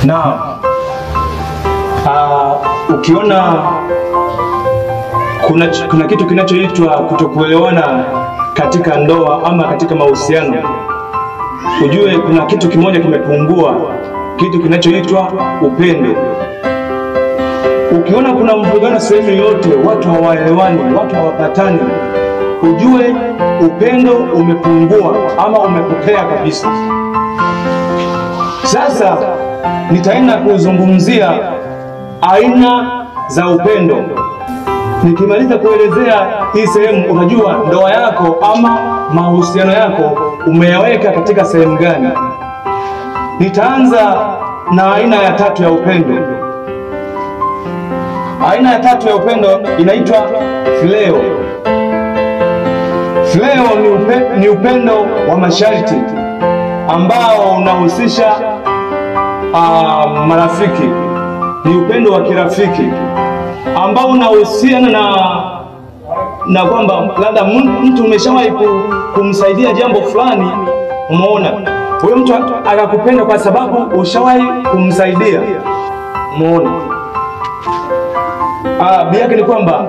Na ukiona kuna kitu kinachoitwa kutokuelewana katika ndoa ama katika mahusiano, ujue kuna kitu kimoja kimepungua, kitu kinachoitwa upendo. Ukiona kuna mvurugano sehemu yote, watu hawaelewani, watu hawapatani, ujue upendo umepungua ama umepotea kabisa. Sasa nitaenda kuzungumzia aina za upendo. Nikimaliza kuelezea hii sehemu, unajua ndoa yako ama mahusiano yako umeyaweka katika sehemu gani. Nitaanza na aina ya tatu ya upendo. Aina ya tatu ya upendo inaitwa phileo. Phileo ni upendo wa masharti ambao unahusisha marafiki. Ni upendo wa kirafiki ambao unahusiana na kwamba labda mtu umeshawahi kumsaidia jambo fulani, umeona huyo mtu akakupenda kwa sababu ushawahi kumsaidia, umeona. Biaki ni kwamba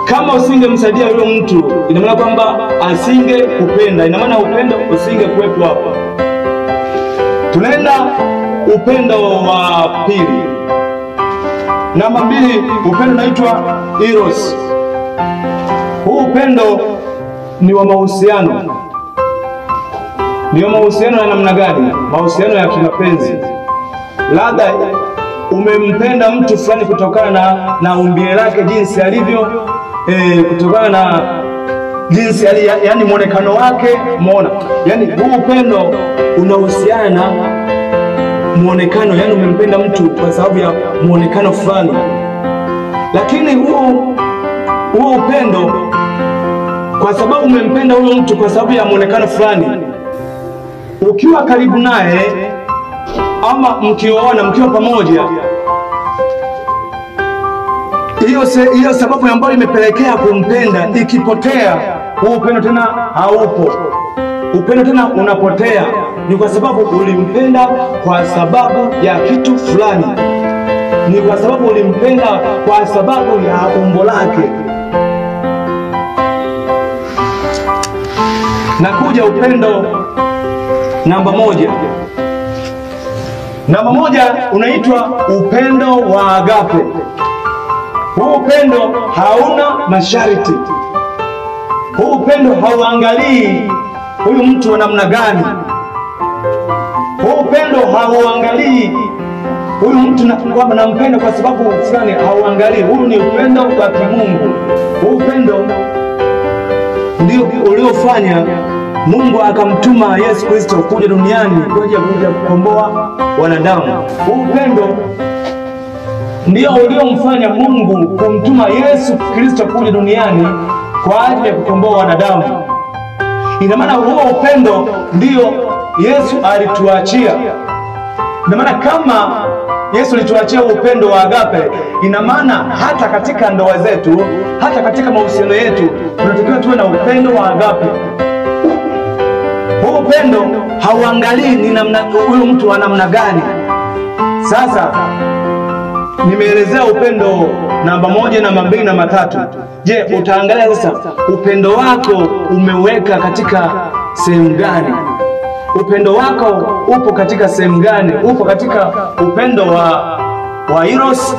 kama usingemsaidia huyo mtu, ina maana kwamba asingekupenda, ina maana upendo usingekuwepo hapa. Tunaenda upendo wa pili. Namba 2, upendo unaitwa eros. Huu upendo ni wa mahusiano. Ni wa mahusiano ya namna gani? Mahusiano ya kimapenzi. Labda umempenda mtu fulani kutokana na umbile lake, jinsi alivyo, kutokana na jinsi yani muonekano wake, umeona. Yani huu upendo unahusiana na muonekano, yani umempenda mtu kwa sababu ya muonekano fulani. Lakini huo upendo, kwa sababu umempenda huyo mtu kwa sababu ya muonekano fulani, ukiwa karibu naye ama mkioana, mkiwa pamoja, hiyo sababu ambayo imepelekea kumpenda ikipotea, huo upendo tena haupo. Upendo tena unapotea, ni kwa sababu ulimpenda kwa sababu ya kitu fulani, ni kwa sababu ulimpenda kwa sababu ya umbo lake. Na kuja upendo namba 1. Namba 1 unaitwa upendo wa agape. Huu upendo hauna masharti. Huu upendo hauangalii huyu mtu wa namna gani. Huu upendo hauangalii huyu mtu kwamba nampenda kwa sababu fulani, hauangalii. Huu ni upendo wa kimungu. Huu upendo ndio uliofanya Mungu akamtuma Yesu Kristo kuja duniani kwa ajili ya kuja kukomboa wanadamu. Huu upendo ndio uliomfanya Mungu kumtuma Yesu Kristo kuja duniani kwa ajili ya kukomboa wanadamu. Ina maana huo upendo ndio Yesu alituachia. Ina maana kama Yesu alituachia upendo wa agape, ina maana hata katika ndoa zetu, hata katika mahusiano yetu, tunatakiwa tuwe na upendo wa agape. Huu upendo hauangalii ni namna huyo mtu wa namna gani. Sasa nimeelezea upendo namba 1, namba 2, namba 3. Je, utaangalia sasa upendo wako umeweka katika sehemu gani? Upendo wako upo katika sehemu gani? Upo katika upendo wa eros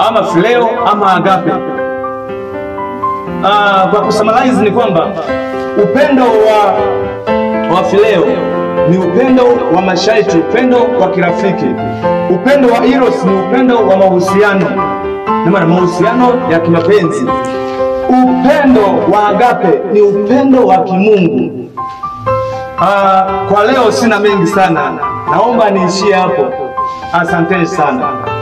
ama phileo ama agape? Kwa kusummarize ni kwamba upendo wa phileo ni upendo wa masharti, upendo wa kirafiki. Upendo wa eros ni upendo wa mahusiano, na maana mahusiano ya kimapenzi. Upendo wa agape ni upendo wa kimungu. Kwa leo sina mengi sana, naomba niishie hapo. Asanteni sana.